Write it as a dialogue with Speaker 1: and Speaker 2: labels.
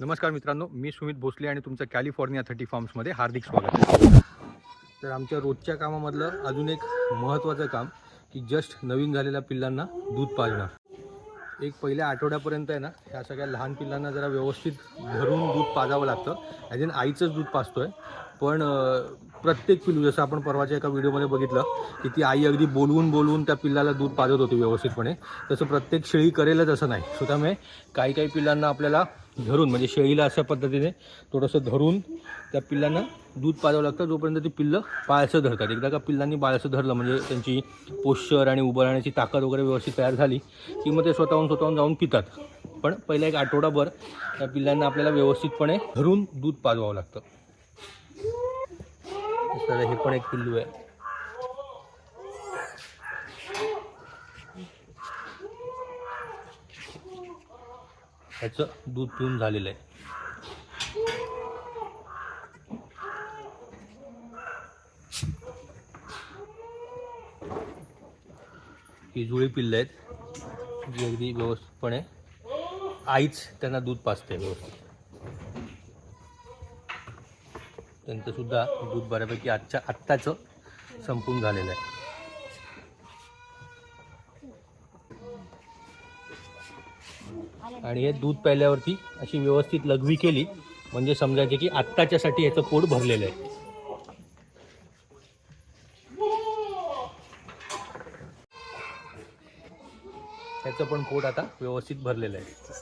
Speaker 1: नमस्कार मित्रांनो, मी सुमित भोसले आणि तुमचं कॅलिफोर्निया 30 फार्म्समध्ये हार्दिक स्वागत आहे. तर आमच्या रोजच्या कामामधलं अजून एक महत्त्वाचं काम की जस्ट नवीन झालेल्या पिल्लांना दूध पाजणं. एक पहिल्या आठवड्यापर्यंत आहे ना, ह्या सगळ्या लहान पिल्लांना जरा व्यवस्थित धरून दूध पाजावं लागतं. ॲज आईचंच दूध पाजतोय, पण प्रत्येक पिल्लू, जसं आपण परवाच्या एका व्हिडिओमध्ये बघितलं की ती आई अगदी बोलवून त्या पिल्लाला दूध पाजत होती व्यवस्थितपणे, तसं प्रत्येक शेळी करेलच असं नाही. सो त्यामुळे काही पिल्लांना आपल्याला धरून, म्हणजे शेळीला अशा पद्धतीने थोडंसं धरून त्या पिल्लांना दूध पाजावं लागतं, जोपर्यंत ती पिल्लं बाळसं धरतात. एकदा का पिल्लांनी बाळसं धरलं म्हणजे त्यांची पोश्चर आणि उभं राहण्याची ताकद वगैरे व्यवस्थित तयार झाली की मग ते स्वतःहून जाऊन पितात. पण पहिला एक आठवडाभर त्या पिल्लांना आपल्याला व्यवस्थितपणे धरून दूध पाजवावं लागतं. तर हे पण एक पिल्लू आहे. ह्याचं दूध पिऊन झालेलं आहे. ही जुळी पिल्लं आहेत जी अगदी व्यवस्थितपणे आईच त्यांना दूध पाजते व्यवस्थित. त्यांचं सुद्धा दूध बऱ्यापैकी आत्ताचं संपून झालेलं आहे. आणि हे दूध प्यायल्यावरती अशी व्यवस्थित लघवी केली म्हणजे समजायचे की आत्ताच्यासाठी याचं पोट भरलेलं आहे. त्याचं पण पोट आता व्यवस्थित भरलेलं आहे.